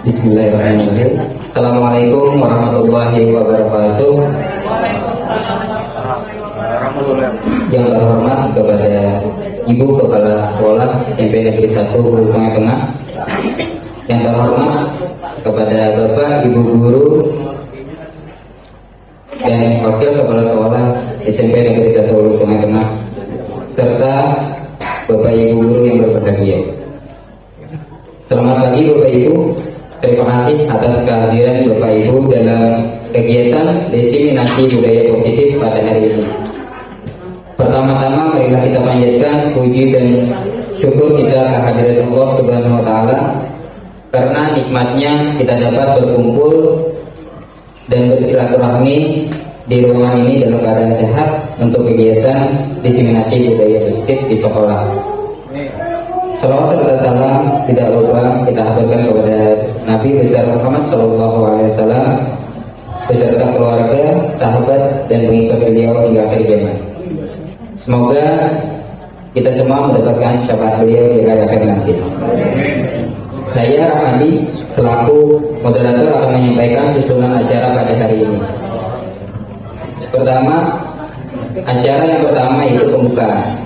Bismillahirrahmanirrahim. Assalamualaikum warahmatullahi wabarakatuh. Yang terhormat kepada Ibu Kepala Sekolah SMP Negeri 1 Hulu Sungai Tengah, yang terhormat kepada Bapak Ibu Guru dan Wakil Kepala Sekolah SMP Negeri 1 Hulu Sungai Tengah, serta Bapak Ibu Guru yang berbahagia. Selamat pagi Bapak Ibu. Terima kasih atas kehadiran Bapak Ibu dalam kegiatan diseminasi budaya positif pada hari ini. Pertama-tama marilah kita panjatkan puji dan syukur kita kehadirat Allah Subhanahu wa taala karena nikmatnya kita dapat berkumpul dan bersilaturahmi di ruangan ini dalam keadaan sehat untuk kegiatan diseminasi budaya positif di sekolah. Salawat serta salam tidak lupa kita haturkan kepada Nabi besar Muhammad SAW beserta keluarga, sahabat, dan pengikut beliau hingga akhir zaman. Semoga kita semua mendapatkan syafaat beliau di akhir nanti. Saya Rahmadi selaku moderator akan menyampaikan susunan acara pada hari ini. Acara yang pertama itu pembukaan.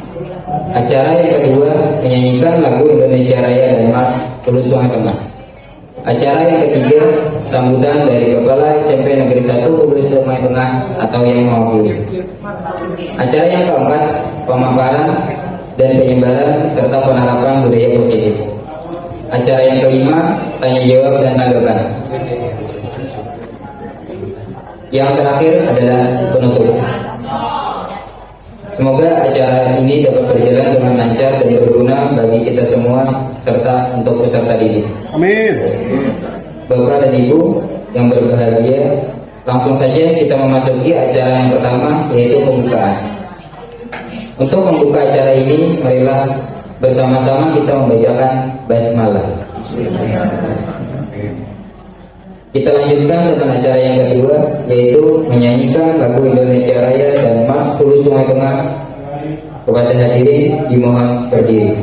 Acara yang kedua menyanyikan lagu Indonesia Raya dan Mars Hulu Sungai Tengah. Acara yang ketiga sambutan dari Kepala SMP Negeri 1 Hulu Sungai Tengah atau yang mewakili. Acara yang keempat pemaparan dan penyebaran serta penerapan budaya positif. Acara yang kelima tanya jawab dan tanggapan. Yang terakhir adalah penutup. Semoga acara ini dapat berjalan dengan lancar dan berguna bagi kita semua serta untuk peserta didik. Amin. Bapak dan Ibu yang berbahagia, langsung saja kita memasuki acara yang pertama, yaitu pembukaan. Untuk membuka acara ini, marilah bersama-sama kita membacakan basmalah. Kita lanjutkan dengan acara yang kedua, yaitu menyanyikan lagu Indonesia Raya dan Mars Hulu Sungai Tengah. Kepada hadirin dimohon berdiri.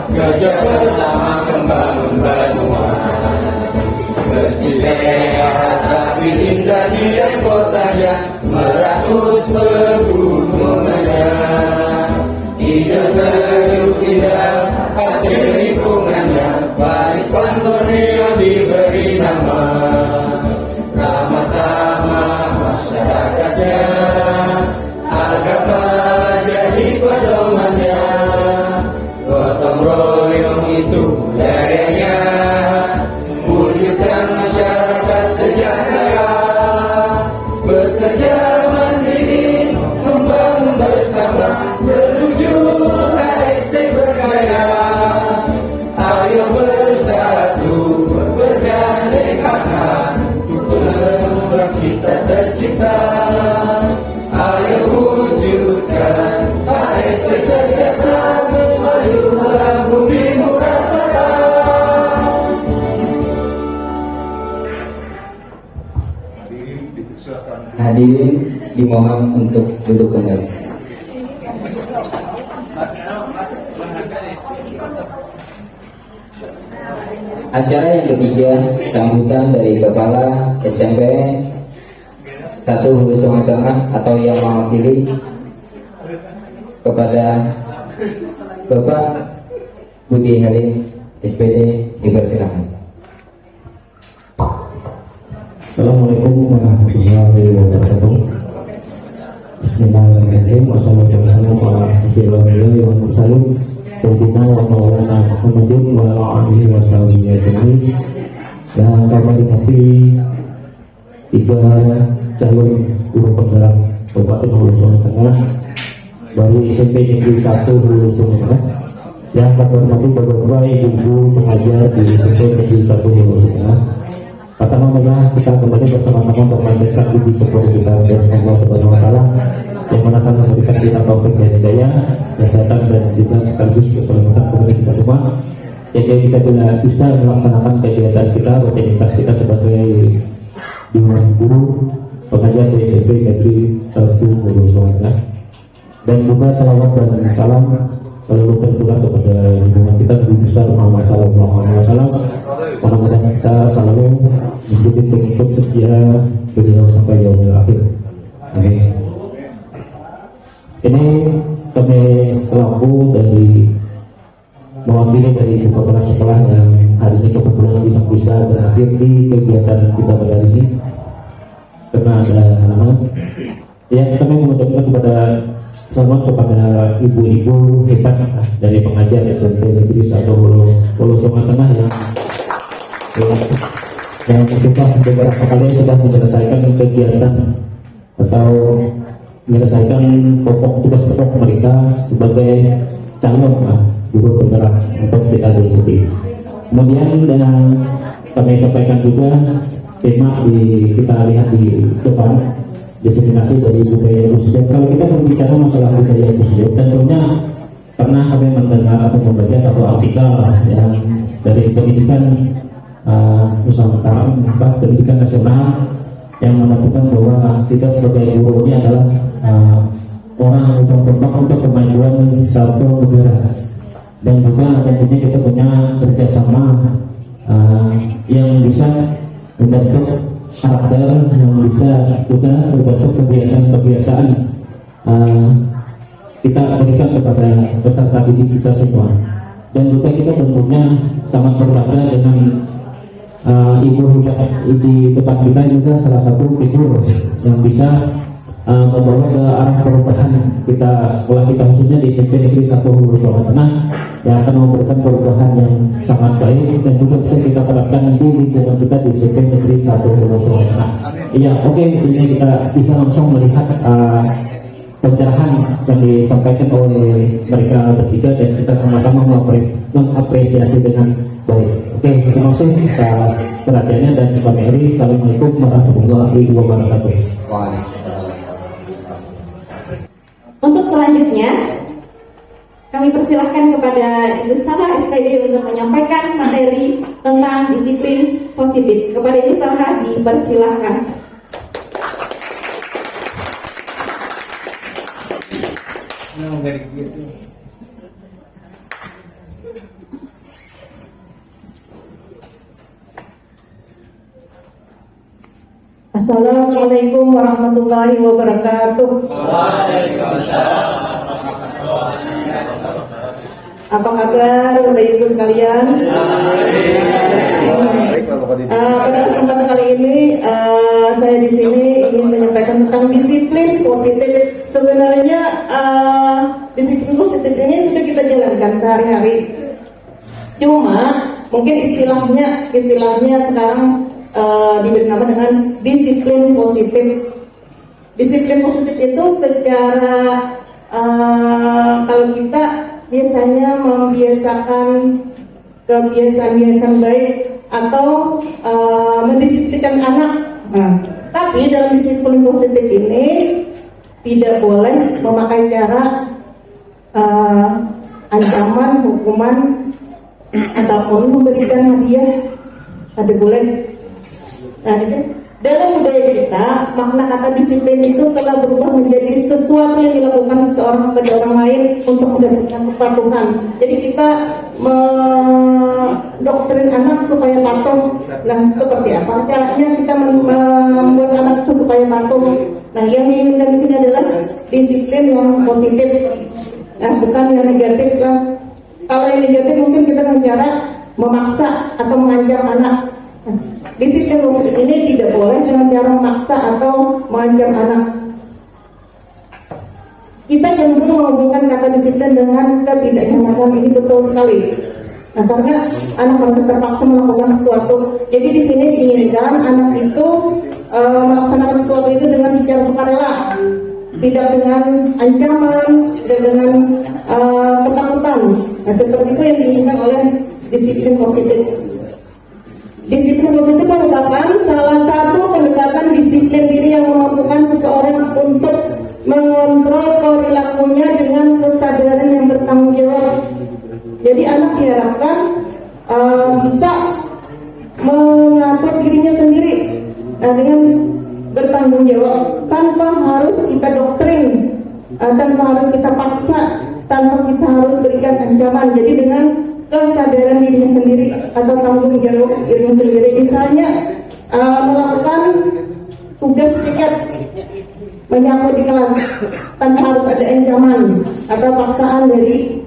Kerja bersama membangun benua. Bersih sehat tapi indah di kotanya, meratus pegunungannya. Tidak sejuk tidak hasil diberi nama ramah-tamah masyarakatnya, agama jadi pedomannya, gotong royong itu budayanya, wujudkan masyarakat sejahtera, bekerja mandiri, membangun bersama, menuju AST berkarya. Ayo bersatu, bergandeng tangan, untuk kita tercipta. Ayo wujudkan AST sejahtera, majulah bumi Nusantara. Hadirin dimohon untuk duduk kembali. Acara yang ketiga, sambutan dari Kepala SMP 1 Hulu Sungai Tengah atau yang mewakili kepada Bapak Budi Halim SPD, dipersilakan. Assalamualaikum warahmatullahi wabarakatuh. Bismillahirrahmanirrahim. Wassalamualaikum warahmatullahi wabarakatuh. Sayyidina wa maulana Muhammadin wa ala alihi wa sahbihi ajma'in. Dan kami dihati 3 calon guru penggerak Kabupaten Hulu Sungai Tengah dari SMP Negeri 1 Hulu Sungai Tengah, yang kami hormati beberapa ibu pengajar di SMP Negeri 1 Hulu Sungai Tengah. Pertama-tama kita kembali bersama-sama memanjatkan puji syukur kita kepada Allah Subhanahu wa Ta'ala yang mana akan memberikan kita taufik dan hidayah, kesehatan dan juga sekaligus keselamatan kepada kita semua, sehingga kita bisa melaksanakan kegiatan kita, rutinitas kita sebagai dewan guru pengajar di SMP Negeri 1 Hulu Sungai Tengah. Dan juga salawat dan salam selalu tertular kepada lingkungan kita, Nabi besar Muhammad Sallallahu Alaihi Wasallam. Mudah-mudahan kita selalu menjadi pengikut setia beliau sampai yaumil akhir. Amin. Ini kami selaku dari mewakili dari kepala sekolah yang hari ini kebetulan tidak bisa berakhir di kegiatan kita pada hari ini karena ada halangan. Ya, kami mengucapkan kepada selamat kepada ibu-ibu hebat dari pengajar SMP Negeri 1 Hulu Sungai Tengah yang kita beberapa kali sudah menyelesaikan kegiatan atau menyelesaikan tugas pokok mereka sebagai calon guru penggerak untuk DAD. Kemudian kami sampaikan juga tema kita lihat di depan, diseminasi dari budaya Muslim. Kalau kita berbicara masalah budaya Muslim, tentunya pernah kami mendengar atau membaca satu artikel yang dari pendidikan Nusantara, pendidikan nasional, yang menentukan bahwa kita sebagai guru ini adalah orang yang berkembang untuk kemajuan satu negara, dan juga tentunya kita punya kerjasama yang bisa membentuk karakter, yang bisa juga membentuk kebiasaan-kebiasaan kita berikan kepada peserta didik kita semua. Dan juga kita tentunya sangat berbangga dengan ibu di depan kita juga salah satu figur yang bisa membawa ke arah perubahan kita sekolah kita, khususnya di SMP Negeri 1 Hulu Sungai Tengah, yang akan memberikan perubahan yang sangat baik dan juga bisa kita terapkan di lingkungan kita di SMP Negeri 1 Hulu Sungai Tengah. Iya, oke, ini kita bisa langsung melihat pencerahan yang disampaikan oleh mereka bertiga dan kita sama-sama mengapresiasi dengan baik. Oke, terima kasih perhatiannya dan kami akhiri. Assalamualaikum warahmatullahi wabarakatuh. Untuk selanjutnya, kami persilahkan kepada Ibu Sarah SPD untuk menyampaikan materi tentang disiplin positif. Kepada Ibu Sarah dipersilahkan. Assalamualaikum warahmatullahi wabarakatuh. Waalaikumsalam. Apa kabar Bapak Ibu sekalian? Pada kesempatan kali ini saya di sini ingin menyampaikan tentang disiplin positif. Sebenarnya disiplin positif ini sudah kita jalankan sehari-hari. Cuma mungkin istilahnya sekarang diberi nama dengan disiplin positif. Disiplin positif itu secara kalau kita biasanya membiasakan kebiasaan-kebiasaan baik atau mendisiplinkan anak. Nah, tapi dalam disiplin positif ini tidak boleh memakai cara ancaman, hukuman, ataupun memberikan hadiah. Tidak boleh. Nah, dalam budaya kita, makna kata disiplin itu telah berubah menjadi sesuatu yang dilakukan seseorang kepada orang lain untuk mendapatkan kepatuhan. Jadi kita mendoktrin anak supaya patuh. Nah, seperti apa caranya kita membuat anak itu supaya patuh? Nah, yang diinginkan di sini adalah disiplin yang positif. Nah, bukan yang negatif lah. Kalau yang negatif mungkin kita dengan cara memaksa atau mengancam anak. Disiplin positif ini tidak boleh dengan cara memaksa atau mengancam anak. Kita cenderung menghubungkan kata disiplin dengan ketidaknyamanan, ini betul sekali. Nah, karena anak merasa terpaksa melakukan sesuatu. Jadi di sini diinginkan anak itu melaksanakan sesuatu itu dengan secara sukarela, tidak dengan ancaman, tidak dengan ketakutan. Nah, seperti itu yang diinginkan oleh disiplin positif. Disiplin positif merupakan salah satu pendekatan disiplin diri yang memampukan seseorang untuk mengontrol perilakunya dengan kesadaran yang bertanggung jawab. Jadi anak diharapkan bisa mengatur dirinya sendiri dengan bertanggung jawab tanpa harus kita doktrin, tanpa harus kita paksa, tanpa kita harus berikan ancaman. Jadi dengan kesadaran dirinya sendiri atau tanggung jawab dirinya sendiri, misalnya melakukan tugas piket, menyapu di kelas tanpa harus ada ancaman atau paksaan dari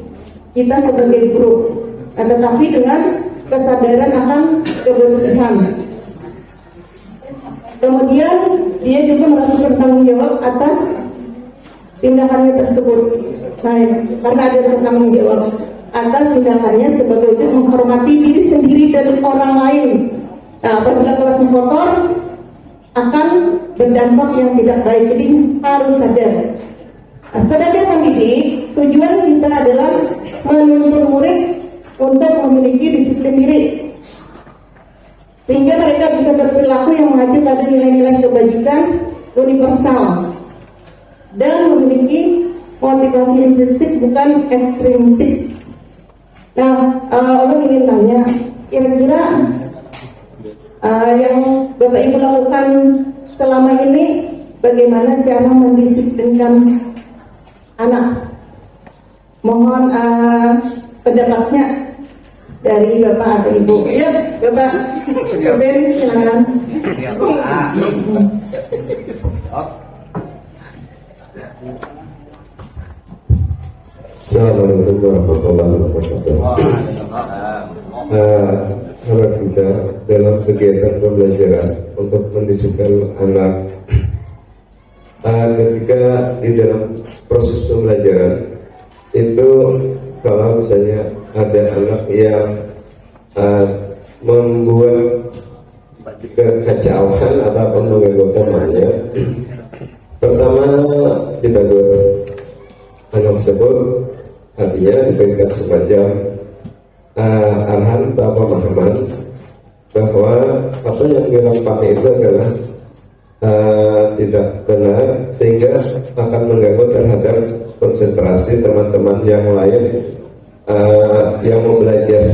kita sebagai guru, tetapi dengan kesadaran akan kebersihan. Kemudian dia juga merasa bertanggung jawab atas tindakannya tersebut. Nah, karena ada rasa tanggung jawab atas tindakannya sebagai untuk menghormati diri sendiri dan orang lain. Nah, apabila kelasnya kotor akan berdampak yang tidak baik, jadi harus sadar. Nah, sebagai pendidik, tujuan kita adalah menuntun murid untuk memiliki disiplin diri, sehingga mereka bisa berperilaku yang mengacu pada nilai-nilai kebajikan universal dan memiliki motivasi intrinsik bukan ekstrinsik. Nah, orang ingin tanya, kira-kira yang Bapak Ibu lakukan selama ini bagaimana cara mendisiplinkan anak? Mohon pendapatnya dari Bapak atau Ibu. Ya, Bapak Hussein, silakan. Assalamualaikum warahmatullahi wabarakatuh. Harap kita dalam kegiatan pembelajaran untuk mendisiplinkan anak, ketika di dalam proses pembelajaran itu, kalau misalnya ada anak yang membuat kekacauan ataupun mengganggu temannya, pertama kita anak tersebut artinya diberikan semacam arahan atau pemahaman bahwa apa yang dilakukan itu adalah tidak benar, sehingga akan mengganggu terhadap konsentrasi teman-teman yang lain yang mau belajar.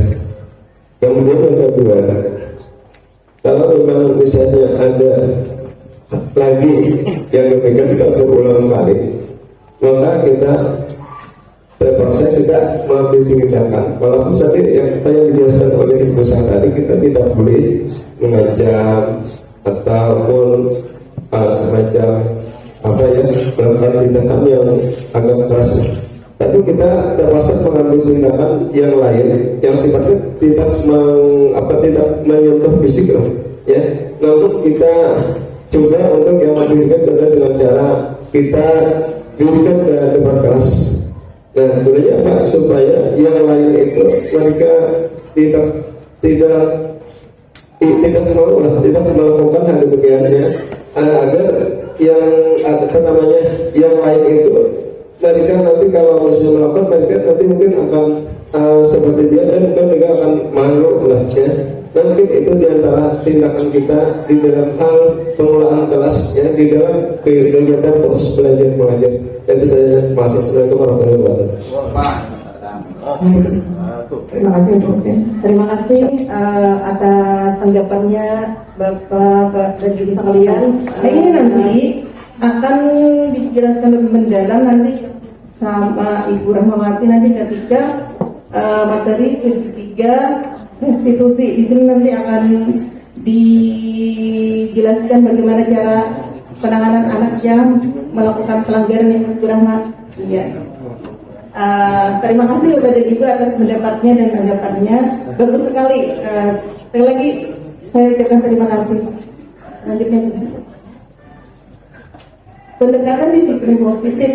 Kemudian yang kedua, kalau memang misalnya ada lagi yang demikian kita berulang kali, maka kita terpaksa kita mengambil tindakan. Walaupun tadi yang dijelaskan oleh Ibu tadi, kita tidak boleh mengancam ataupun semacam apa ya, melakukan tindakan yang agak keras. tapi kita terpaksa mengambil tindakan yang lain yang sifatnya tidak tidak menyentuh fisik loh, ya. Namun kita coba untuk yang memberikan dengan cara kita berikan ke tempat kelas. Nah, tentunya apa? Supaya yang lain itu mereka tidak melakukan hal demikiannya, agar yang lain itu mereka nanti kalau misalnya melakukan, mereka nanti mungkin akan seperti dia, dan mereka akan malu lah, ya. Dan mungkin itu diantara tindakan kita di dalam hal pengelolaan kelas, ya, di dalam kegiatan proses belajar mengajar. Itu saya masuk. Assalamualaikum warahmatullahi wabarakatuh. Terima kasih atas tanggapannya Bapak dan Ibu sekalian. Nah, ini nanti akan dijelaskan lebih mendalam nanti sama Ibu Rahmawati nanti ketika materi segitiga restitusi. Di sini nanti akan dijelaskan bagaimana cara penanganan anak yang melakukan pelanggaran yang kurang ya. Terima kasih kepada Ibu atas pendapatnya dan tanggapannya, bagus sekali. Sekali lagi saya ucapkan terima kasih. Lanjutnya, pendekatan disiplin positif.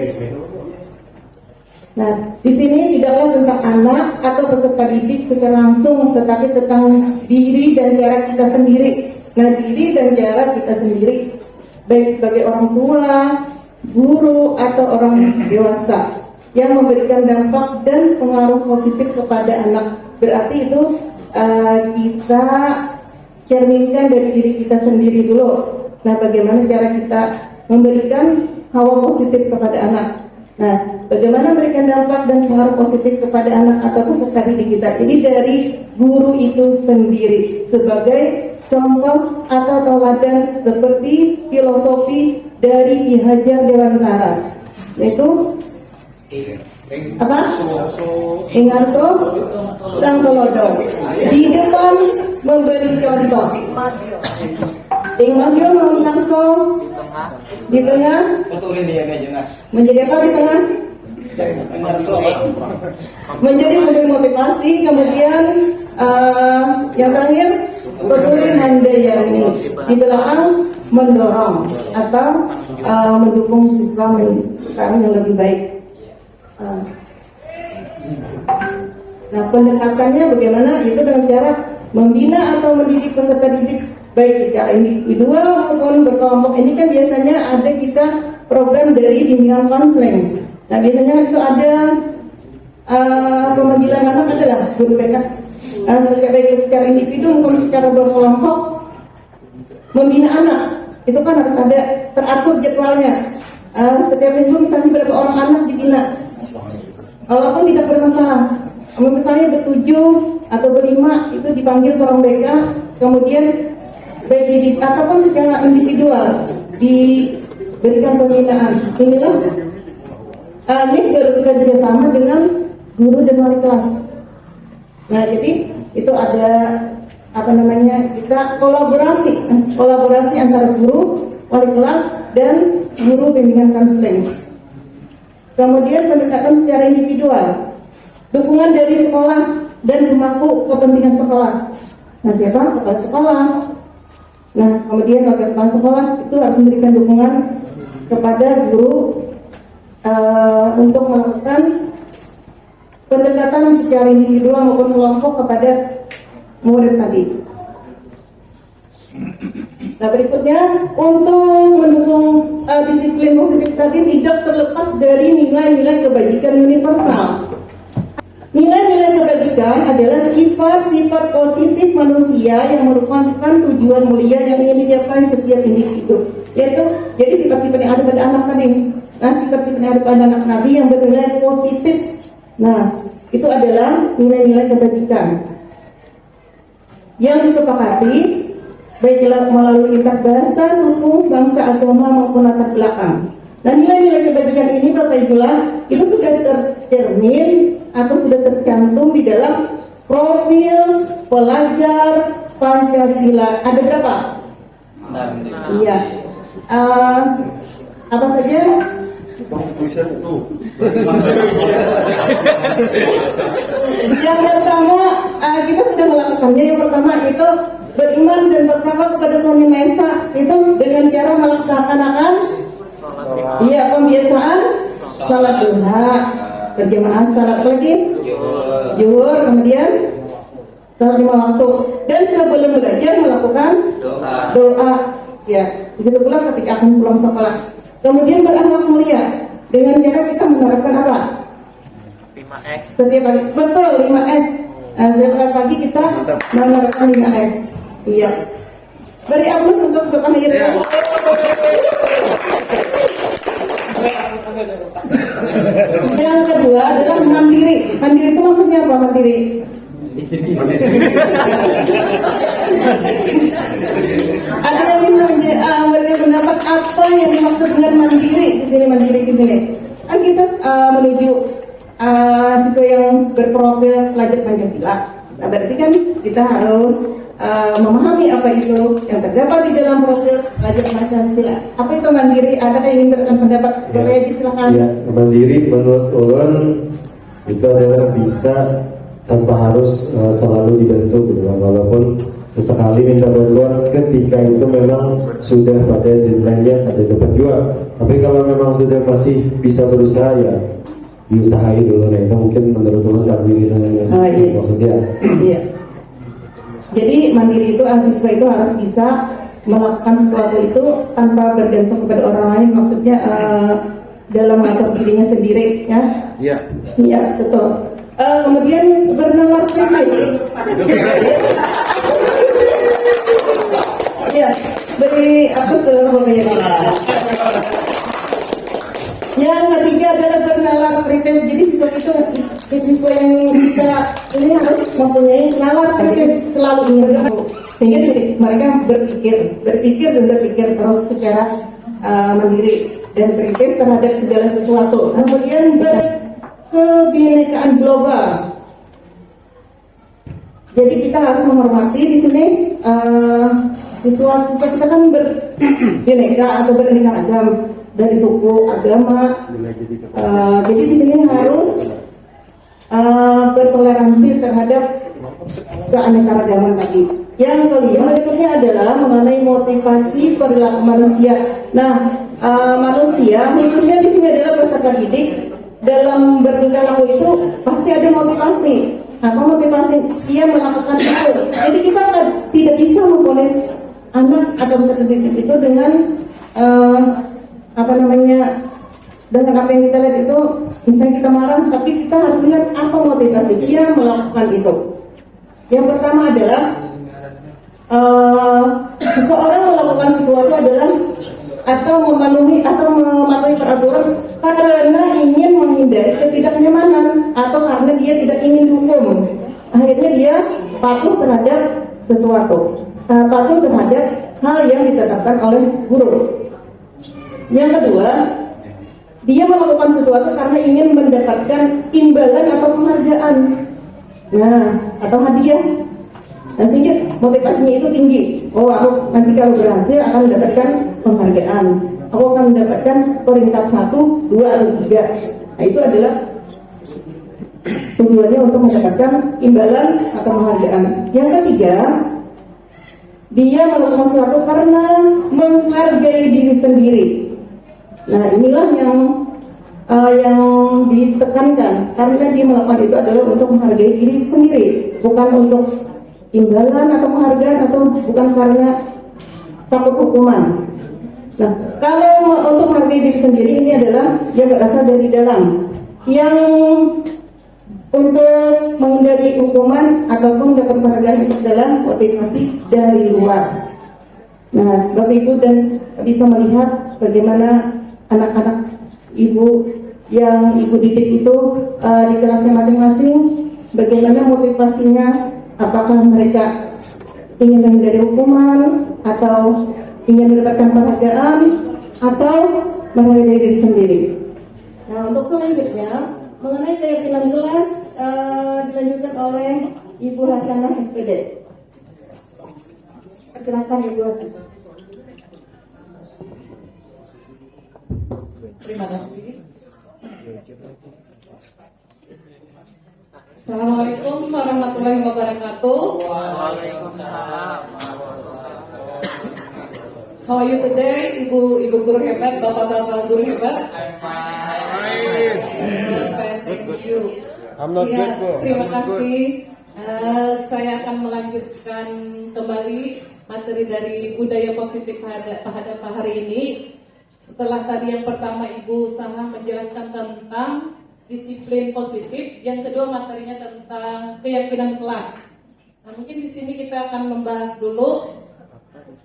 Nah, di sini tidaklah tentang anak atau peserta didik secara langsung, tetapi tentang diri dan cara kita sendiri. Nah, diri dan cara kita sendiri, baik sebagai orang tua, guru, atau orang dewasa yang memberikan dampak dan pengaruh positif kepada anak. Berarti itu kita cerminkan dari diri kita sendiri dulu. Nah, bagaimana cara kita memberikan hawa positif kepada anak. Nah, bagaimana memberikan dampak dan pengaruh positif kepada anak atau peserta didik kita. Jadi dari guru itu sendiri sebagai contoh atau tauladan seperti filosofi dari Ki Hajar Dewantara, yaitu apa? Ingarso sang Tolodo. Di depan memberi contoh. Ingmadio Mengarso di tengah. Menjadi apa di tengah? Menjadi model motivasi. Kemudian yang terakhir Peduli Handayani di belakang mendorong atau mendukung siswa menjadi yang lebih baik. Nah, pendekatannya bagaimana? Itu dengan cara membina atau mendidik peserta didik baik secara individual maupun berkelompok. Ini kan biasanya ada kita program dari bimbingan konseling. Nah, biasanya kan itu ada pemanggilan anak adalah guru BK baik secara individu maupun secara berkelompok membina anak. Itu kan harus ada teratur jadwalnya. Setiap minggu misalnya berapa orang anak dibina. Walaupun tidak bermasalah, misalnya bertujuh atau berlima itu dipanggil ke orang BK, kemudian baik didik ataupun secara individual diberikan pembinaan. Inilah ini bekerja sama dengan guru dan wali kelas. Nah, jadi itu ada kita kolaborasi antara guru, wali kelas dan guru bimbingan konseling. Kemudian pendekatan secara individual, dukungan dari sekolah dan pemangku kepentingan sekolah. Nah, siapa? Kepala sekolah. Nah, kemudian wakil kepala sekolah itu harus memberikan dukungan kepada guru untuk melakukan pendekatan secara individual maupun kelompok kepada murid tadi. Nah, berikutnya untuk mendukung disiplin positif tadi tidak terlepas dari nilai-nilai kebajikan universal. Nilai-nilai kebajikan adalah sifat-sifat positif manusia yang merupakan tujuan mulia yang ingin dicapai setiap individu. Yaitu, jadi sifat-sifat yang ada pada anak tadi. Nah, sifat-sifat yang ada pada anak tadi yang bernilai positif. Nah, itu adalah nilai-nilai kebajikan yang disepakati baik melalui lintas bahasa, suku, bangsa, agama maupun latar belakang. Nah, nilai-nilai kebajikan ini Bapak Ibu itu sudah tercermin atau sudah tercantum di dalam profil pelajar Pancasila. Ada berapa? Iya. Apa saja? Yang pertama kita sudah melakukannya. Yang pertama itu beriman dan bertakwa kepada Tuhan Yang Maha Esa itu dengan cara melaksanakan pembiasaan salat duha berjamaah, salat lagi zuhur, kemudian salat 5 waktu, dan sebelum belajar melakukan doa. Ya, begitu pula ketika akan pulang sekolah. Kemudian berakhlak mulia dengan cara kita menerapkan apa? 5S. Setiap pagi, betul 5S. Setiap pagi kita menerapkan 5S. Iya. Beri aplaus untuk Bapak Hayir. Yang kedua adalah mandiri. Mandiri itu maksudnya apa mandiri? Ada yang bisa memberikan pendapat apa yang dimaksud dengan mandiri di sini? Mandiri di sini kan kita menuju siswa yang berprofil pelajar Pancasila. Nah, berarti kan kita harus memahami apa itu yang terdapat di dalam profil pelajar Pancasila. Apa itu mandiri? Adakah yang ingin memberikan pendapat? Silakan. Ya, mandiri menurut ulun itu adalah bisa tanpa harus selalu dibantu gitu, walaupun sesekali minta bantuan ketika itu memang sudah pada deadline-nya ada dapat jual. Tapi kalau memang sudah masih bisa berusaha ya diusahain dulu. Nah itu mungkin menurut ulun mandiri dengan maksudnya. Iya. Jadi mandiri itu siswa itu harus bisa melakukan sesuatu itu tanpa bergantung kepada orang lain. Maksudnya dalam mengatur dirinya sendiri, ya. Iya. Iya, betul. Kemudian bernalar kritis. Ya, beri aku dulu pokoknya. Yang ketiga adalah bernalar kritis. Jadi siswa yang kita ini harus mempunyai nalar kritis, selalu ingat, sehingga mereka berpikir terus secara mandiri dan kritis terhadap segala sesuatu. Kemudian kebinekaan global. Jadi kita harus menghormati di sini siswa kita kan berbineka atau beraneka ragam dari suku, agama. Jadi di sini harus bertoleransi terhadap keanekaragaman tadi. Yang kelima berikutnya adalah mengenai motivasi perilaku manusia. Nah, manusia khususnya di sini adalah peserta didik. Dalam bertingkah laku itu pasti ada motivasi. Apa motivasi? Ia melakukan itu. Jadi kita tidak bisa memponis anak atau peserta didik itu dengan dengan apa yang kita lihat itu. Misalnya kita marah, tapi kita harus lihat apa motivasi dia melakukan itu. Yang pertama adalah seseorang melakukan sesuatu adalah atau memenuhi atau mematuhi peraturan karena ingin menghindari ketidaknyamanan atau karena dia tidak ingin hukum. Akhirnya dia patuh terhadap sesuatu, patuh terhadap hal yang ditetapkan oleh guru. Yang kedua, dia melakukan sesuatu karena ingin mendapatkan imbalan atau penghargaan, atau hadiah. Nah, sehingga motivasinya itu tinggi. Oh, aku nanti kalau berhasil akan mendapatkan penghargaan. Aku akan mendapatkan peringkat 1, 2, atau 3. Nah, itu adalah tujuannya untuk mendapatkan imbalan atau penghargaan. Yang ketiga, dia melakukan sesuatu karena menghargai diri sendiri. Nah, inilah yang ditekankan, karena dia melakukan itu adalah untuk menghargai diri sendiri, bukan untuk imbalan atau penghargaan, atau bukan karena takut hukuman. Nah, kalau untuk menghargai diri sendiri ini adalah yang berasal dari dalam, yang untuk menghindari hukuman ataupun dapat penghargaan itu adalah motivasi dari luar. Nah, Bapak Ibu dan bisa melihat bagaimana anak-anak ibu yang ibu didik itu di kelasnya masing-masing, bagaimana motivasinya. Apakah mereka ingin menghindari hukuman, atau ingin mendapatkan penghargaan, atau menghargai diri sendiri. Nah, untuk selanjutnya mengenai keyakinan kelas dilanjutkan oleh Ibu Hasanah SPD. Silakan Ibu Hasanah. Terima kasih. Assalamualaikum warahmatullahi wabarakatuh. Waalaikumsalam. How are you today, ibu guru hebat, bapak-bapak guru hebat? Thank you. Ya, terima kasih. Saya akan melanjutkan kembali materi dari budaya positif hadap hari ini. Setelah tadi yang pertama Ibu Sangah menjelaskan tentang disiplin positif, yang kedua materinya tentang keyakinan kelas. Nah, mungkin di sini kita akan membahas dulu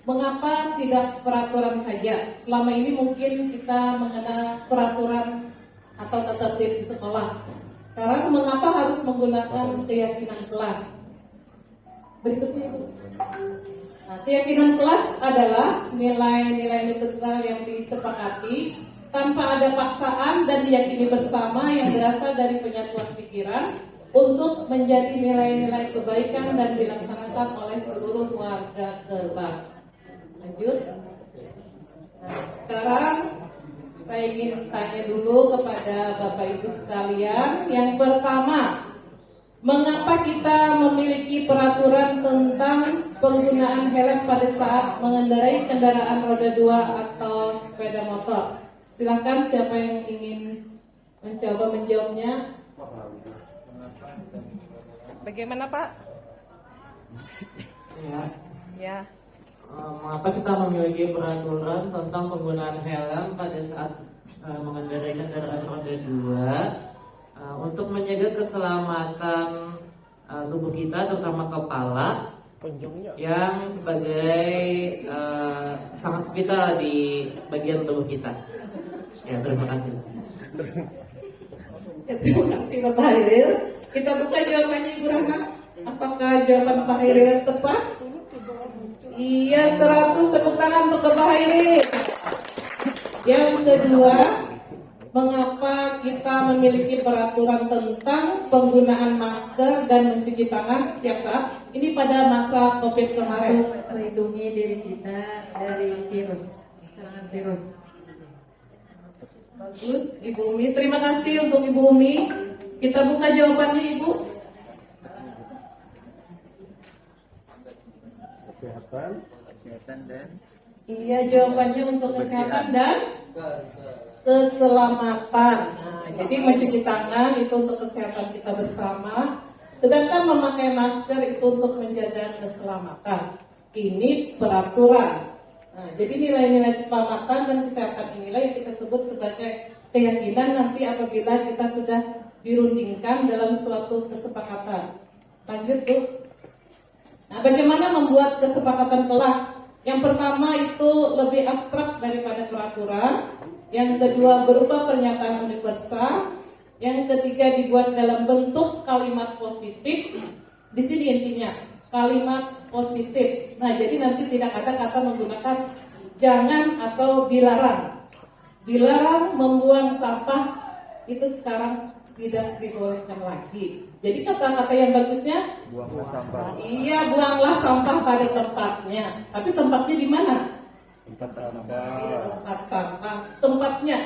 mengapa tidak peraturan saja. Selama ini mungkin kita mengenal peraturan atau tata tertib di sekolah. Sekarang mengapa harus menggunakan keyakinan kelas? Berikutnya Ibu. Nah, keyakinan kelas adalah nilai-nilai universal yang disepakati tanpa ada paksaan dan diyakini bersama yang berasal dari penyatuan pikiran untuk menjadi nilai-nilai kebaikan dan dilaksanakan oleh seluruh warga kelas. Lanjut. Nah, sekarang saya ingin tanya dulu kepada Bapak Ibu sekalian. Yang pertama, mengapa kita memiliki peraturan tentang penggunaan helm pada saat mengendarai kendaraan roda 2 atau sepeda motor? Silakan siapa yang ingin mencoba menjawabnya. Bagaimana Pak? Ya. Mengapa kita memiliki peraturan tentang penggunaan helm pada saat mengendarai kendaraan roda 2 untuk menjaga keselamatan tubuh kita, terutama kepala yang sebagai sangat vital di bagian tubuh kita. Ya, terima kasih. Ya, terima kasih Bapak Hairil. Kita buka jawabannya Ibu Rahman. Apakah jawaban Pak Hairil tepat? Iya, 100 tepuk tangan untuk Bapak Hairil. Yang kedua, mengapa kita memiliki peraturan tentang penggunaan masker dan mencuci tangan setiap saat? Ini pada masa COVID kemarin. Melindungi diri kita dari virus, serangan virus. Bagus, Ibu Umi. Terima kasih untuk Ibu Umi. Kita buka jawabannya, Ibu. Kesehatan dan Iya, jawabannya untuk kesehatan dan keselamatan. Nah, jadi mencuci tangan itu untuk kesehatan kita bersama, sedangkan memakai masker itu untuk menjaga keselamatan. Ini peraturan. Nah, jadi nilai-nilai keselamatan dan kesehatan inilah yang kita sebut sebagai keyakinan nanti apabila kita sudah dirundingkan dalam suatu kesepakatan. Lanjut, Bu. Nah, bagaimana membuat kesepakatan kelas? Yang pertama itu lebih abstrak daripada peraturan. Yang kedua berupa pernyataan universal. Yang ketiga dibuat dalam bentuk kalimat positif. Di sini intinya kalimat positif. Nah, jadi nanti tidak ada kata menggunakan jangan atau dilarang. Dilarang membuang sampah itu sekarang tidak dibolehkan lagi. Jadi kata-kata yang bagusnya buanglah sampah. iya, buanglah sampah pada tempatnya. Tapi tempatnya di mana? Tempat sampah. Tempat sampah. Tempatnya.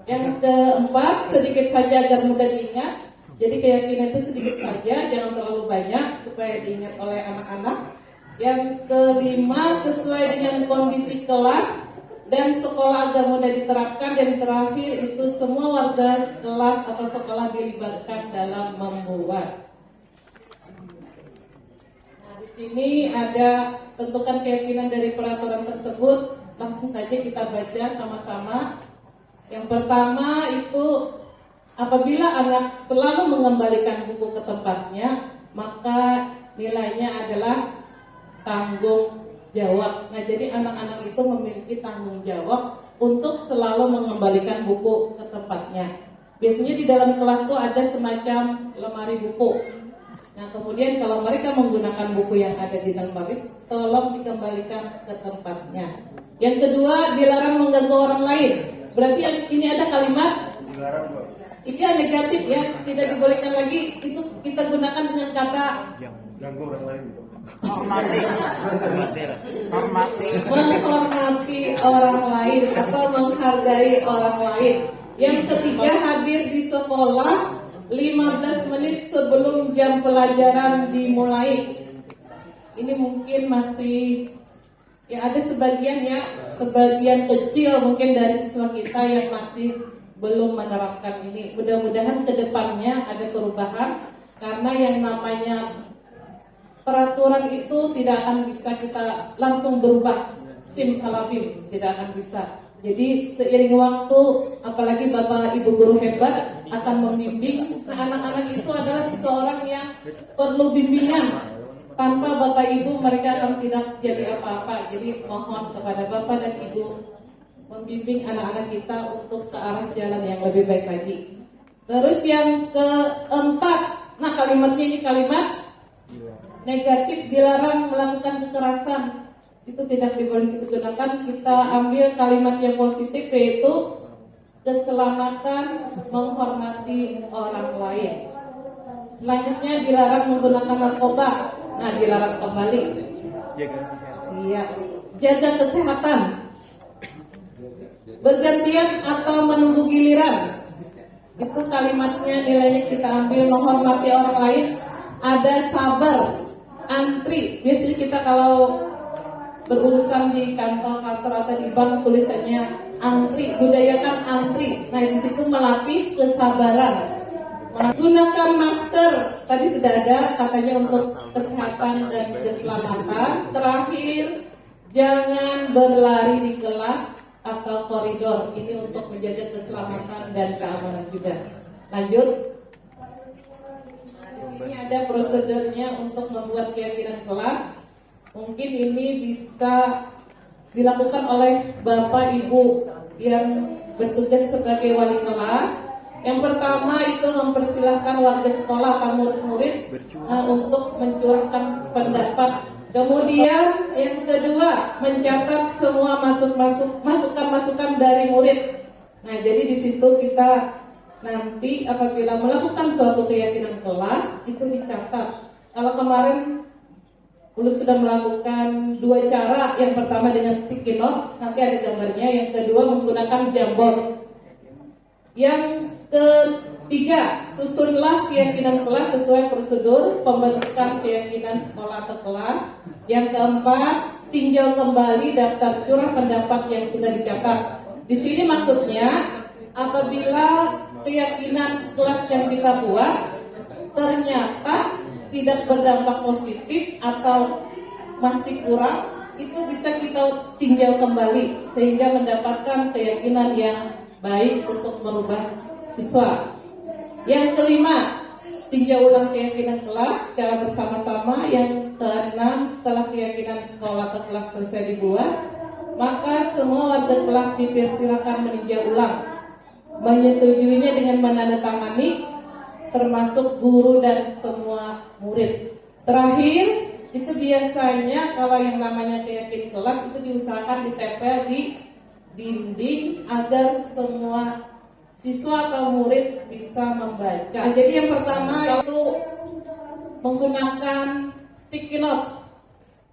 Yang keempat, sedikit saja agar mudah diingat. Jadi keyakinan itu sedikit saja, jangan terlalu banyak supaya diingat oleh anak-anak. Yang kelima, sesuai dengan kondisi kelas dan sekolah agar mudah diterapkan. Dan terakhir itu semua warga kelas atau sekolah dilibatkan dalam membuat. Nah, di sini ada tentukan keyakinan dari peraturan tersebut. Langsung saja kita baca sama-sama. Yang pertama itu apabila anak selalu mengembalikan buku ke tempatnya, maka nilainya adalah tanggung jawab. Nah, jadi anak-anak itu memiliki tanggung jawab untuk selalu mengembalikan buku ke tempatnya. Biasanya di dalam kelas itu ada semacam lemari buku. Nah, kemudian kalau mereka menggunakan buku yang ada di dalam lemari, tolong dikembalikan ke tempatnya. Yang kedua, dilarang mengganggu orang lain. Berarti ini ada kalimat Ini yang negatif ya, tidak dibolehkan lagi. Itu kita gunakan dengan kata Ganggu orang lain. menghormati orang lain atau menghargai orang lain. Yang ketiga, hadir di sekolah 15 menit sebelum jam pelajaran dimulai. Ini mungkin masih ya ada sebagian kecil mungkin dari siswa kita yang masih belum menerapkan ini. Mudah-mudahan kedepannya ada perubahan, karena yang namanya peraturan itu tidak akan bisa kita langsung berubah simsalabim, tidak akan bisa. Jadi seiring waktu, apalagi Bapak Ibu guru hebat akan membimbing. Nah, anak-anak itu adalah seseorang yang perlu bimbingan. Tanpa Bapak Ibu mereka akan tidak jadi apa-apa. Jadi mohon kepada Bapak dan Ibu membimbing anak-anak kita untuk ke arah jalan yang lebih baik lagi. Terus yang keempat, nah kalimatnya ini kalimat negatif, dilarang melakukan kekerasan. Itu tidak diboleh digunakan. Kita ambil kalimat yang positif, yaitu keselamatan, menghormati orang lain. Selanjutnya dilarang menggunakan narkoba. Nah, dilarang kembali. Jaga kesehatan. Iya, jaga kesehatan. Bergantian atau menunggu giliran. Itu kalimatnya, nilainya kita ambil menghormati orang lain. Ada sabar, antri. Biasanya kita kalau berurusan di kantor atau di bank tulisannya antri, budayakan antri. Nah, di situ melatih kesabaran. Gunakan masker, tadi sudah ada katanya untuk kesehatan dan keselamatan. Terakhir, jangan berlari di kelas atau koridor. Ini untuk menjaga keselamatan dan keamanan juga. Lanjut. Di sini ada prosedurnya untuk membuat keyakinan kelas. Mungkin ini bisa dilakukan oleh Bapak Ibu yang bertugas sebagai wali kelas. Yang pertama itu mempersilahkan warga sekolah atau murid-murid untuk mencurahkan pendapat. Kemudian yang kedua, mencatat semua masukan-masukan dari murid. Nah, jadi di situ kita nanti apabila melakukan suatu keyakinan kelas itu dicatat. Kalau kemarin Uluk sudah melakukan 2 cara. Yang pertama dengan sticky note, nanti ada gambarnya. Yang kedua menggunakan jamboard. Yang ketiga, susunlah keyakinan kelas sesuai prosedur pembentukan keyakinan sekolah atau kelas. Yang keempat, tinjau kembali daftar curah pendapat yang sudah dicatat. Di sini maksudnya apabila keyakinan kelas yang kita buat ternyata tidak berdampak positif atau masih kurang, itu bisa kita tinjau kembali sehingga mendapatkan keyakinan yang baik untuk merubah siswa. Yang kelima, tinjau ulang keyakinan kelas secara bersama-sama. Yang keenam, setelah keyakinan sekolah atau kelas selesai dibuat, maka semua warga kelas dipersilakan meninjau ulang, menyetujuinya dengan menandatangani, termasuk guru dan semua murid. Terakhir, itu biasanya kalau yang namanya keyakinan kelas itu diusahakan ditempel di dinding agar semua siswa atau murid bisa membaca. Nah, jadi yang pertama itu menggunakan sticky note.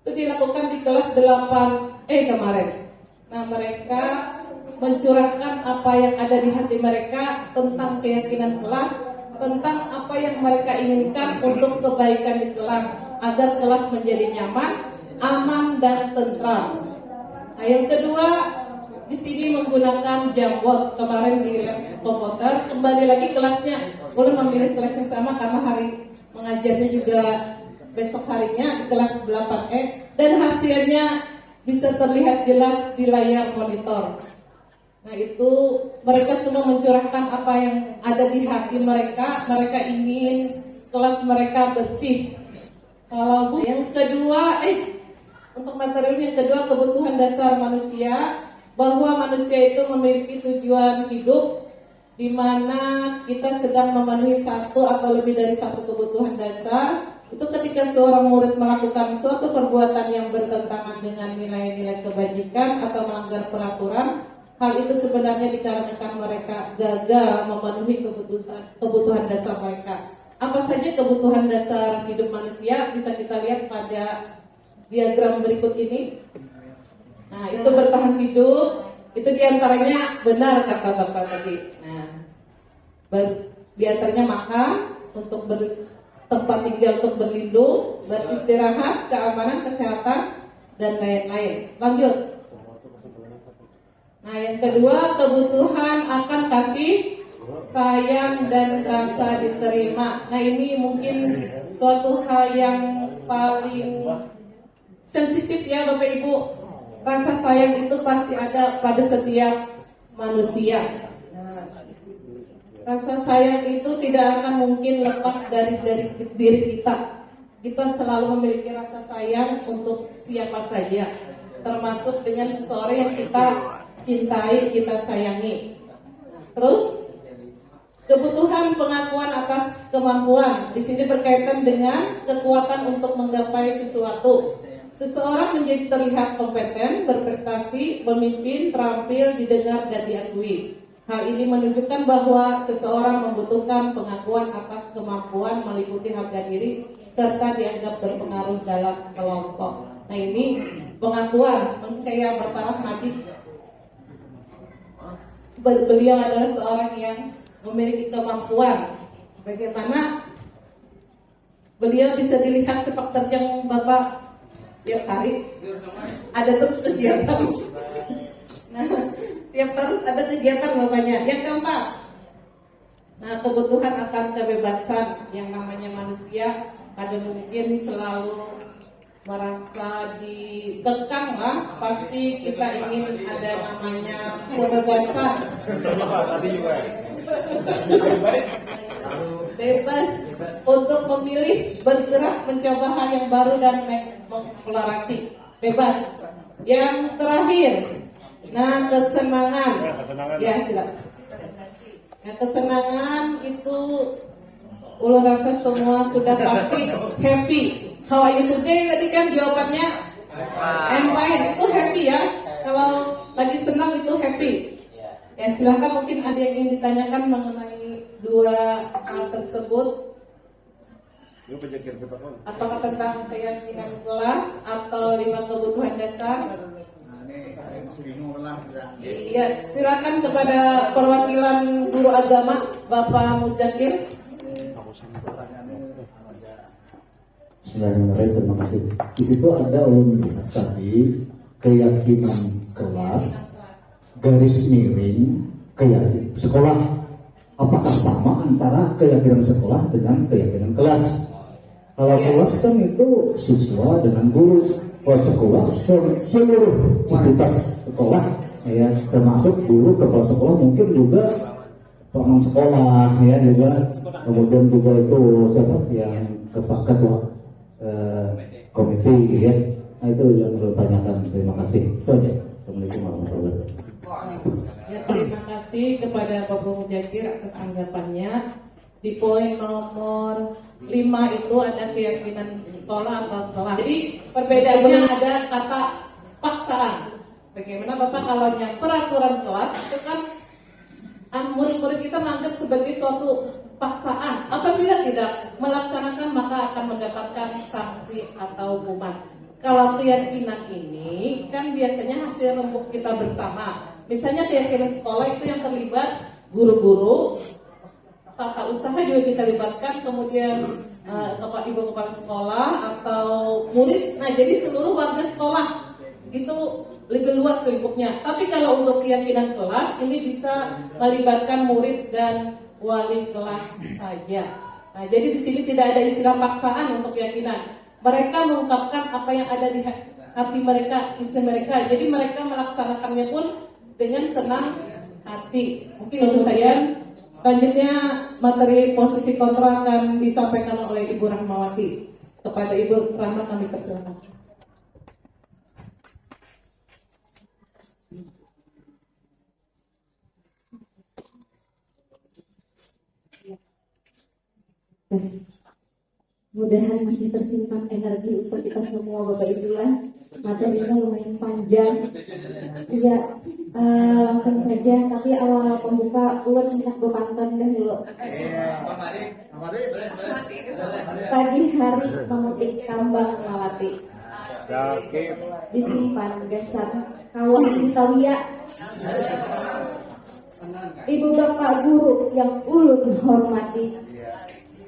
Itu dilakukan di kelas 8E kemarin. Nah, mereka mencurahkan apa yang ada di hati mereka tentang keyakinan kelas, tentang apa yang mereka inginkan untuk kebaikan di kelas, agar kelas menjadi nyaman, aman, dan tentram. Nah, yang kedua, di sini menggunakan jamboard. Kemarin di komputer, kembali lagi kelasnya. Boleh memilih kelas yang sama karena hari mengajarnya juga besok harinya di kelas 8E, dan hasilnya bisa terlihat jelas di layar monitor. Nah, itu mereka semua mencurahkan apa yang ada di hati mereka. Mereka ingin kelas mereka bersih. Kalau yang kedua, untuk materi yang kedua, kebutuhan dasar manusia, bahwa manusia itu memiliki tujuan hidup, di mana kita sedang memenuhi satu atau lebih dari satu kebutuhan dasar. Itu ketika seorang murid melakukan suatu perbuatan yang bertentangan dengan nilai-nilai kebajikan atau melanggar peraturan, Hal itu sebenarnya dikarenakan mereka gagal memenuhi kebutuhan dasar mereka. Apa saja kebutuhan dasar hidup manusia bisa kita lihat pada diagram berikut ini. Nah, itu bertahan hidup, itu diantaranya benar kata Bapak tadi. Nah, diantaranya makan, untuk tempat tinggal untuk berlindung, beristirahat, keamanan, kesehatan, dan lain-lain. Lanjut. Nah, yang kedua, kebutuhan akan kasih sayang dan rasa diterima. Nah, ini mungkin suatu hal yang paling sensitif ya Bapak Ibu. Rasa sayang itu pasti ada pada setiap manusia. Nah, rasa sayang itu tidak akan mungkin lepas dari diri kita. Kita selalu memiliki rasa sayang untuk siapa saja, termasuk dengan seseorang yang kita cintai, kita sayangi. Terus kebutuhan pengakuan atas kemampuan di sini berkaitan dengan kekuatan untuk menggapai sesuatu. Seseorang menjadi terlihat kompeten, berprestasi, memimpin, terampil, didengar dan diakui. Hal ini menunjukkan bahwa seseorang membutuhkan pengakuan atas kemampuan meliputi harga diri serta dianggap berpengaruh dalam kelompok. Nah, ini pengakuan. Kayak Bapak Rahmadi, beliau adalah seorang yang memiliki kemampuan. Bagaimana beliau bisa dilihat sepak terjang Bapak tiap hari, ada terus kegiatan. Nah, tiap terus ada kegiatan Bapaknya. Yang keempat, nah, kebutuhan akan kebebasan. Yang namanya manusia kadang mungkin selalu merasa dikekang lah, pasti kita ingin ada namanya kebebasan. Bebas untuk memilih, bergerak, mencoba hal yang baru dan mengeksplorasi. Bebas. Yang terakhir, nah, kesenangan. Ya, silakan. Nah, kesenangan itu ulun rasa semua sudah pasti happy. How are you today? Tadi kan jawabannya I'm fine. Itu happy ya. Kalau lagi senang itu happy. Ya, silakan, mungkin ada yang ingin ditanyakan mengenai dua hal tersebut. Apakah tentang keyakinan kelas atau 5 kebutuhan dasar? Iya, silakan kepada perwakilan guru agama Bapak Muzakir. Bismillahirrahmanirrahim, terima kasih. Di situ ada ulun lihat tadi keyakinan kelas, garis miring keyakinan sekolah. Apakah sama antara keyakinan sekolah dengan keyakinan kelas? Kalau kelas kan itu siswa dengan guru. Kalau sekolah seluruh aktivitas sekolah, ya, termasuk guru, kepala sekolah, mungkin juga pengawas sekolah, ya, juga kemudian juga itu siapa yang ketua komite, ya. Nah, itu yang perlu tanyakan. Terima kasih. Itu aja. Assalamualaikum warahmatullahi wabarakatuh. Ya, terima kasih kepada Bapak Muzakir atas anggapannya. Di poin nomor 5 itu ada keyakinan sekolah atau kelas. Jadi perbedaannya ada kata paksaan. Bagaimana Bapak kalau peraturan kelas itu kan murid-murid kita menganggap sebagai suatu paksaan. Apabila tidak melaksanakan maka akan mendapatkan sanksi atau hukuman. Kalau keyakinan ini kan biasanya hasil rembuk kita bersama. Misalnya keyakinan sekolah itu yang terlibat guru-guru, tata usaha juga kita libatkan, kemudian ibu kepala sekolah atau murid. Nah, jadi seluruh warga sekolah itu lebih luas lingkupnya. Tapi kalau untuk keyakinan kelas ini bisa melibatkan murid dan wali kelas saja. Nah, jadi di sini tidak ada istilah paksaan untuk keyakinan. Mereka mengungkapkan apa yang ada di hati mereka, isi mereka. Jadi mereka melaksanakannya pun dengan senang hati. Mungkin itu saya. Selanjutnya materi posisi kontra akan disampaikan oleh Ibu Rahmawati. Kepada Ibu Rahma kami persilakan. Mudahan masih tersimpan energi untuk kita semua Bapak Ibu lah. Materinya lumayan panjang. Iya, Langsung saja, tapi awal pembuka ulun hendak berpantun dahulu. Pagi hari memetik kambang melati, disimpan dasar kawan kita wiya. Ibu bapak guru yang ulun hormati,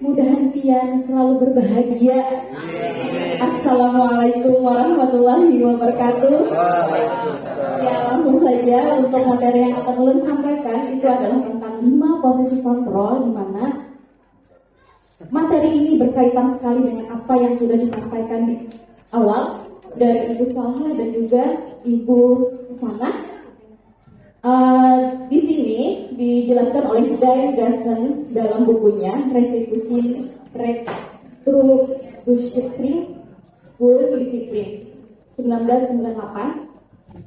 mudahan pian selalu berbahagia. Assalamualaikum warahmatullahi wabarakatuh. Ya, langsung saja untuk materi yang akan ulun sampaikan itu adalah tentang 5 posisi kontrol, di mana materi ini berkaitan sekali dengan apa yang sudah disampaikan di awal dari Ibu Salha dan juga Ibu Sana. Di sini dijelaskan oleh Dave Gassen dalam bukunya Restitusi Restructuring School Discipline 1998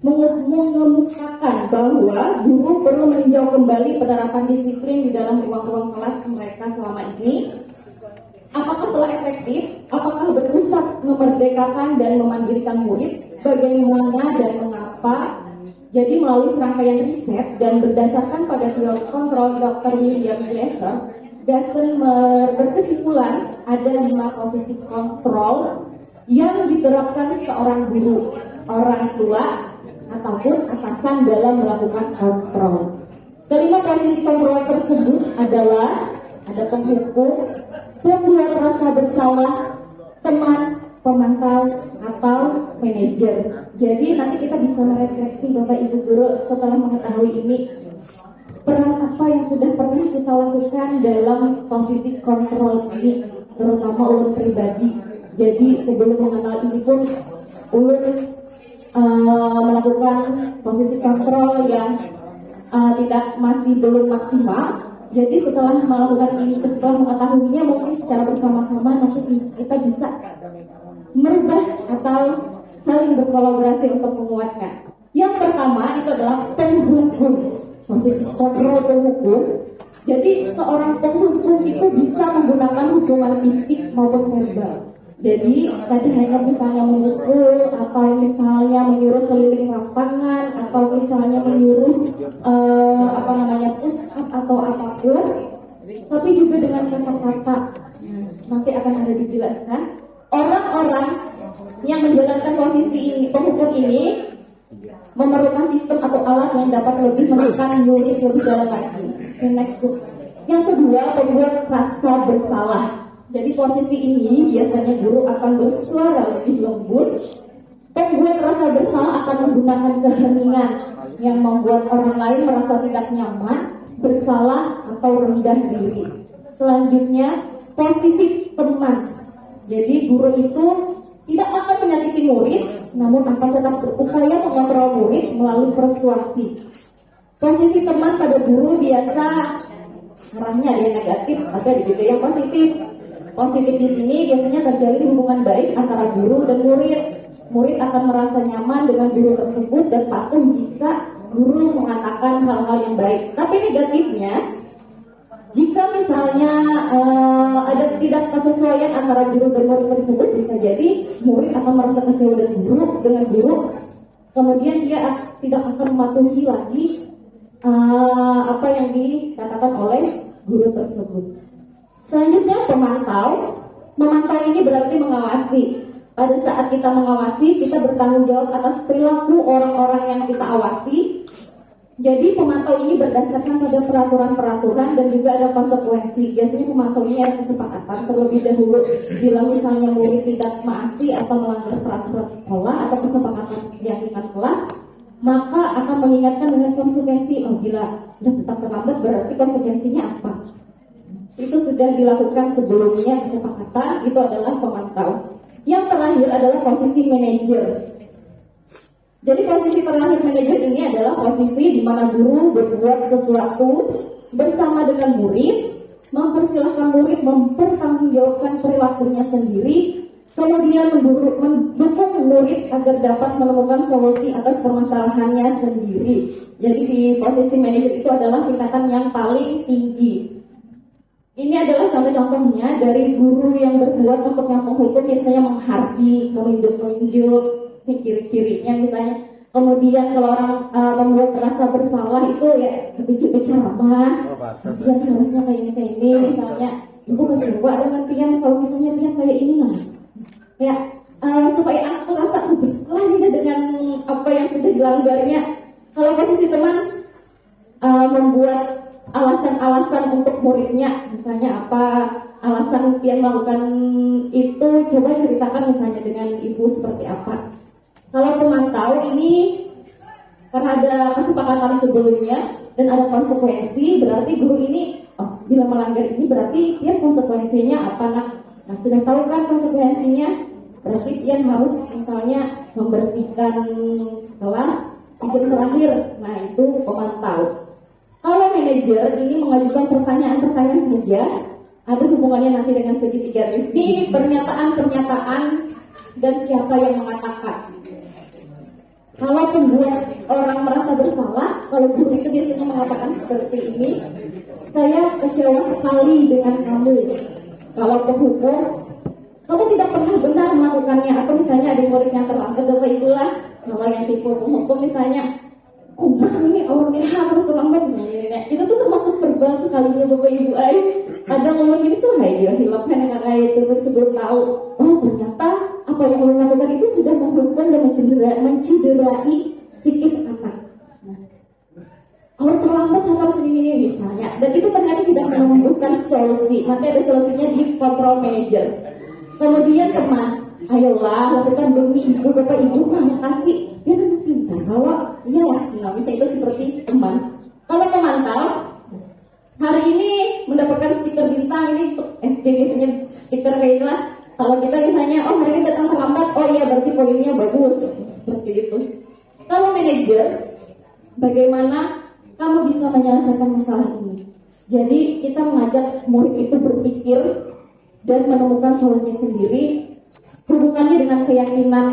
mengemukakan bahwa guru perlu meninjau kembali penerapan disiplin di dalam ruang-ruang kelas mereka selama ini. Apakah telah efektif? Apakah berpusat memerdekakan dan memandirikan murid? Bagaimana dan mengapa? Jadi melalui serangkaian riset dan berdasarkan pada teori kontrol Dr. William Glasser, Gassen berkesimpulan ada 5 posisi kontrol yang diterapkan seorang guru, orang tua, ataupun atasan dalam melakukan kontrol. Kelima posisi kontrol tersebut adalah ada penghukum, pembuat rasa bersalah, teman, pemantau, atau manajer. Jadi nanti kita bisa merefleksi Bapak Ibu Guru setelah mengetahui ini, peran apa yang sudah pernah kita lakukan dalam posisi kontrol ini, terutama ulun pribadi. Jadi sebelum mengenal ini pun ulun melakukan posisi kontrol yang masih belum maksimal. Jadi setelah melakukan ini, setelah mengetahuinya, mungkin secara bersama-sama nanti kita bisa merubah atau saling berkolaborasi untuk menguatkan. Yang pertama itu adalah penghukum, posisi kontrol penghukum. Jadi seorang penghukum itu bisa menggunakan hukuman fisik maupun verbal. Jadi tadi hanya misalnya memukul, atau misalnya menyuruh keliling lapangan, atau misalnya menyuruh push up atau apapun, tapi juga dengan kata-kata. Nanti akan ada dijelaskan. Orang-orang yang menjalankan posisi ini, penghukum ini, memerlukan sistem atau alat yang dapat lebih menekan murid lebih dalam lagi. Yang kedua, pembuat rasa bersalah. Jadi posisi ini biasanya guru akan bersuara lebih lembut. Pembuat rasa bersalah akan menggunakan keheningan yang membuat orang lain merasa tidak nyaman, bersalah, atau rendah diri. Selanjutnya, posisi teman. Jadi guru itu tidak akan menyakiti murid, namun akan tetap berupaya mengontrol murid melalui persuasi. Posisi teman pada guru biasa arahnya ada yang negatif, ada juga yang positif. Positif di sini biasanya terjalin hubungan baik antara guru dan murid. Murid akan merasa nyaman dengan guru tersebut dan patuh jika guru mengatakan hal-hal yang baik. Tapi negatifnya, jika misalnya ada tidak kesesuaian antara guru dan murid tersebut, bisa jadi murid akan merasa kecewa dengan guru, kemudian dia tidak akan mematuhi lagi apa yang dikatakan oleh guru tersebut. Selanjutnya, pemantau. Memantau ini berarti mengawasi. Pada saat kita mengawasi, kita bertanggung jawab atas perilaku orang-orang yang kita awasi. Jadi pemantau ini berdasarkan pada peraturan-peraturan dan juga ada konsekuensi. Biasanya pemantau ini ada kesepakatan terlebih dahulu. Bila misalnya murid tidak maasi atau melanggar peraturan sekolah atau kesepakatan keyakinan kelas, maka akan mengingatkan dengan konsekuensi. Oh, bila tetap terlambat berarti konsekuensinya apa? Itu sudah dilakukan sebelumnya kesepakatan, itu adalah pemantau. Yang terakhir adalah posisi manajer. Jadi posisi terakhir manajer ini adalah posisi di mana guru berbuat sesuatu bersama dengan murid, mempersilahkan murid mempertanggungjawabkan perilakunya sendiri, kemudian mendukung murid agar dapat menemukan solusi atas permasalahannya sendiri. Jadi di posisi manajer itu adalah tingkatan yang paling tinggi. Ini adalah contoh-contohnya dari guru yang berbuat untuk yang penghukum, biasanya menghardik, menunjuk-nunjuk, ciri-cirinya misalnya Kemudian kalau orang membuat rasa bersalah itu ya petunjuk ke ceramah, pian harusnya kayak ini, misalnya ibu kecewa dengan pian kalau misalnya pian kayak ini lah, ya supaya anak tuh rasa bersalah nih dengan apa yang sudah dilanggarnya. Kalau posisi teman membuat alasan-alasan untuk muridnya, misalnya apa alasan pian melakukan itu, coba ceritakan misalnya dengan ibu seperti apa. Kalau pemantau ini karena ada kesepakatan sebelumnya dan ada konsekuensi, berarti guru ini bila melanggar ini berarti pian konsekuensinya apa nak? Nah sudah tahu kan konsekuensinya, berarti pian harus misalnya membersihkan kelas di jam terakhir. Nah itu pemantau. Kalau manajer ini mengajukan pertanyaan-pertanyaan saja, ada hubungannya nanti dengan segitiga ini, pernyataan-pernyataan dan siapa yang mengatakan. Kalau pembuat orang merasa bersalah, kalau guru itu biasanya mengatakan seperti ini, saya kecewa sekali dengan kamu. Kalau penghukum, kamu tidak pernah benar melakukannya. Atau misalnya ada murid yang terlambat, Bapak itulah kalau yang tipe penghukum misalnya, ini awalnya harus terlambat misalnya. Itu tuh termasuk verbal sekalinya Bapak Ibu. Ada ngomong gini, hai dia hilangkan dengan ayat itu sebelum tahu. Oh ternyata apa yang ulun lakukan itu sudah menghukum dan menciderai psikis anak. Orang terlambat harus ini misalnya, dan itu ternyata tidak menemukan solusi. Nanti ada solusinya di control manager. Kemudian teman, ayolah lakukan demi ibu bapak ibu, makasih. Dia anak pintar. Kalau iyalah, nggak bisa itu seperti teman. Kalau pemantau, hari ini mendapatkan stiker bintang ini SD biasanya stiker kayak itulah. Kalau kita misalnya, hari ini datang terlambat, iya berarti poinnya bagus, seperti itu. Kalau manajer, bagaimana kamu bisa menyelesaikan masalah ini? Jadi kita mengajak murid itu berpikir dan menemukan solusi sendiri, hubungannya dengan keyakinan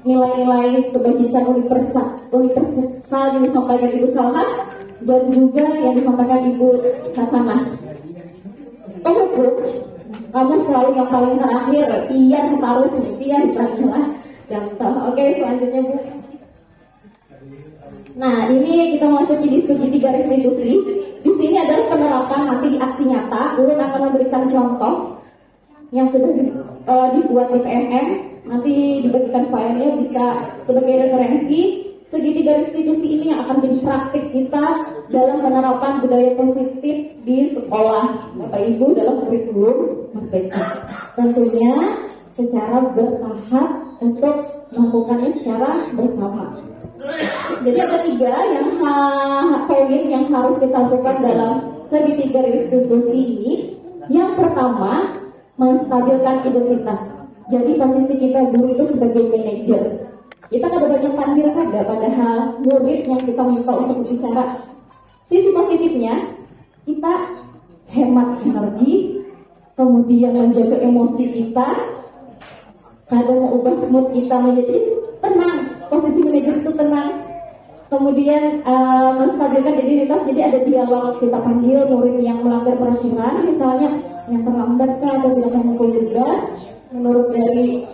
nilai-nilai kebajikan universal yang disampaikan Ibu Salha dan juga yang disampaikan Ibu Hasanah. Penghukum, kamu selalu yang paling terakhir, pian harus pian misalnya contoh. Oke, selanjutnya Bu. Nah, ini kita masuki di segitiga restitusi. Di sini adalah penerapan nanti di aksi nyata. Ulun akan memberikan contoh yang sudah dibuat di PMM. Nanti dibagikan filenya bisa sebagai referensi. Segitiga restitusi ini yang akan jadi praktik kita dalam penerapan budaya positif di sekolah Bapak Ibu dalam kurikulum Merdeka. Tentunya secara bertahap untuk melakukannya secara bersama. Jadi ada 3 poin yang harus kita lakukan dalam segitiga restitusi ini. Yang pertama, menstabilkan identitas. Jadi posisi kita guru itu sebagai manajer. Kita ada banyak pandir padahal murid yang kita minta untuk berbicara. Sisi positifnya, kita hemat energi, kemudian menjaga emosi kita, kadang mengubah mood kita menjadi tenang. Posisi manajer itu tenang. Kemudian menstabilkan identitas, jadi ada dialog, kita panggil murid yang melanggar peraturan, misalnya yang terlambat atau tidak memukul tugas, menurut dari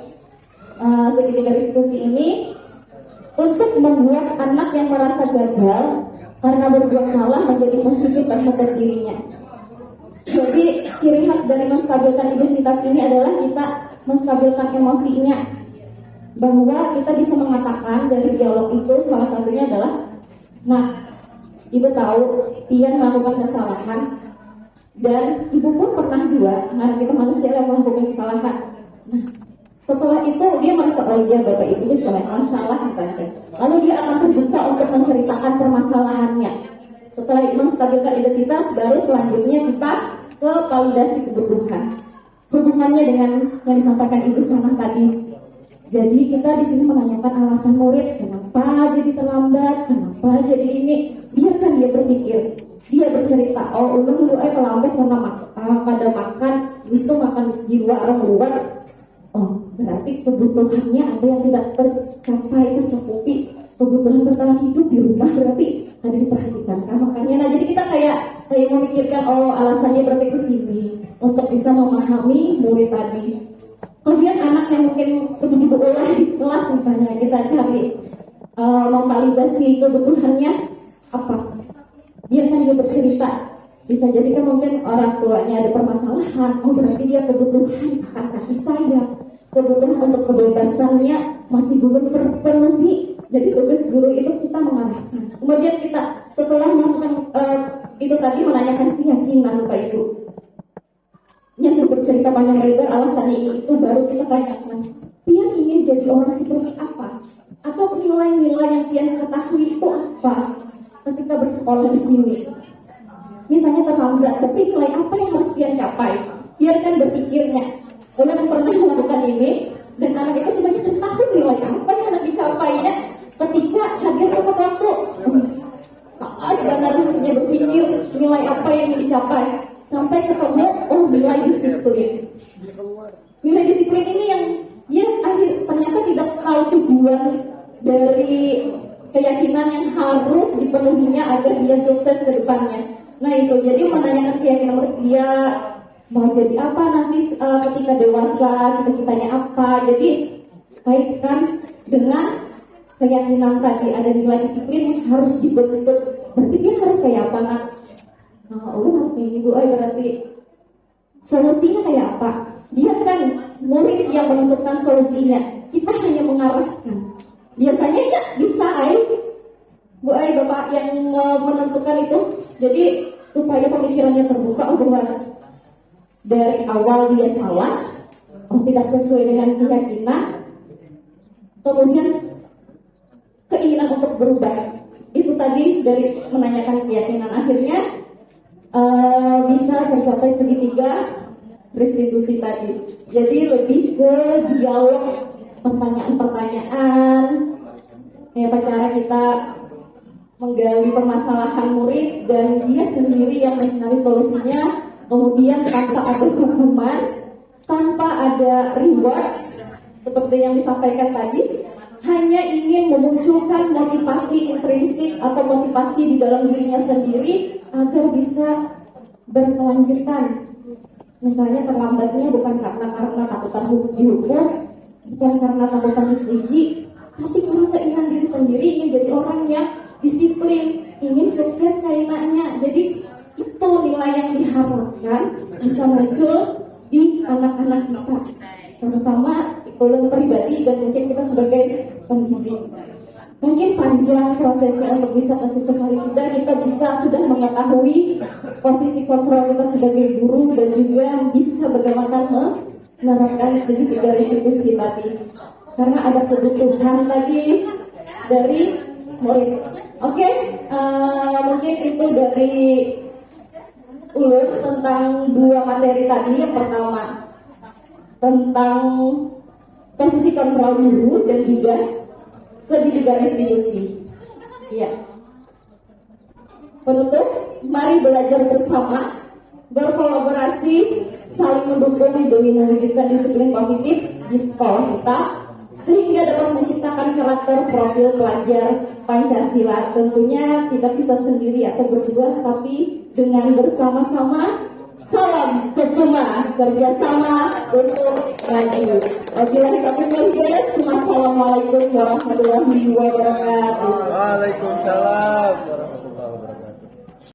segitiga restitusi ini, untuk membuat anak yang merasa gagal karena berbuat salah menjadi positif terhadap dirinya. Jadi ciri khas dari menstabilkan identitas ini adalah kita menstabilkan emosinya, bahwa kita bisa mengatakan dari dialog itu salah satunya adalah, nah ibu tahu Pian melakukan kesalahan dan ibu pun pernah juga, karena kita manusia yang melakukan kesalahan. Nah setelah itu dia merasa, oh iya bapak ibu salah misalnya, lalu dia akan terbuka untuk menceritakan permasalahannya. Setelah menstabilkan identitas, baru selanjutnya kita ke validasi kebutuhan, hubungannya dengan yang disampaikan Ibu Sanah tadi. Jadi kita di sini menanyakan alasan murid, kenapa jadi terlambat, kenapa jadi ini. Biarkan dia berpikir, dia bercerita, oh ulun dulu terlambat karena pada makan, habis itu makan di luar luar. Oh berarti kebutuhannya ada yang tidak tercapai, tercukupi. Kebutuhan bertahan hidup di rumah berarti ada diperhatikan kan, makanya. Nah jadi kita kayak memikirkan, oh alasannya berarti ke sini untuk bisa memahami murid tadi. Kemudian anak yang mungkin begitu olah di kelas misalnya, kita cari memvalidasi kebutuhannya apa. Biarkan dia bercerita. Bisa jadi kan mungkin orang tuanya ada permasalahan, oh berarti dia kebutuhan akan kasih sayang, kebutuhan untuk kebebasannya masih belum terpenuhi. Jadi tugas guru itu kita mengarahkan. Kemudian kita setelah melakukan itu tadi menanyakan keyakinan Bapak Ibu. Ya sudah bercerita panjang lebar alasan ini itu baru kita tanyakan. Pian ingin jadi orang seperti apa? Atau nilai-nilai yang Pian ketahui itu apa ketika bersekolah di sini? Misalnya terlambat, tapi nilai apa yang harus Pian capai? Biarkan berpikirnya. Orang yang pernah melakukan ini dan anak itu sebenarnya tahu nilai apa yang anak dicapainya ketika hadir tepat waktu. Sebenarnya punya berpikir nilai apa yang dicapai sampai ketemu nilai disiplin. Nilai disiplin ini yang dia ternyata tidak tahu tujuan dari keyakinan yang harus dipenuhinya agar dia sukses ke depannya. Nah itu, jadi menanyakan keyakinan dia mau jadi apa nanti ketika dewasa, cita-citanya apa. Jadi kaitkan dengan keyakinan tadi, ada nilai disiplin yang harus dibentuk. Berarti dia harus kayak apa nak? Harus kayak ibu, berarti solusinya kayak apa? Biarkan murid yang menentukan solusinya, kita hanya mengarahkan. Biasanya ya bisa Bu Bapak yang menentukan itu. Jadi supaya pemikirannya terbuka bahwa dari awal dia salah, tidak sesuai dengan keyakinan, kemudian keinginan untuk berubah. Itu tadi dari menanyakan keyakinan, akhirnya bisa tercapai segitiga restitusi tadi. Jadi lebih ke dialog, pertanyaan-pertanyaan, cara kita menggali permasalahan murid dan dia sendiri yang mencari solusinya, kemudian tanpa ada hukuman, tanpa ada reward seperti yang disampaikan tadi, hanya ingin memunculkan motivasi intrinsik atau motivasi di dalam dirinya sendiri agar bisa berkelanjutan. Misalnya terlambatnya bukan karena takutan dihukum, bukan karena takutan dipuji, tapi karena keinginan diri sendiri ingin jadi orang yang disiplin, ingin sukses kayak anaknya. Jadi itu nilai yang diharapkan bisa muncul di anak-anak kita, terutama ulun pribadi dan mungkin kita sebagai pendidik. Mungkin panjang prosesnya untuk bisa ke situ, kali kita bisa sudah mengetahui posisi kontrol kita sebagai guru dan juga bisa bagaimana menerapkan segitiga restitusi tadi, karena ada kebutuhan tadi dari murid. Oke, mungkin itu dari ulun tentang dua materi tadi. Yang pertama tentang posisi kontrol guru dan juga segitiga restitusi. Iya. Penutup, mari belajar bersama, berkolaborasi, saling mendukung demi mewujudkan disiplin positif di sekolah kita, sehingga dapat menciptakan karakter profil pelajar Pancasila. Tentunya tidak bisa sendiri atau berdua, tapi dengan bersama-sama. Salam kesuma, kerjasama untuk maju. Wabillahi taufiq wal hidayah. Assalamualaikum warahmatullahi wabarakatuh. Waalaikumsalam.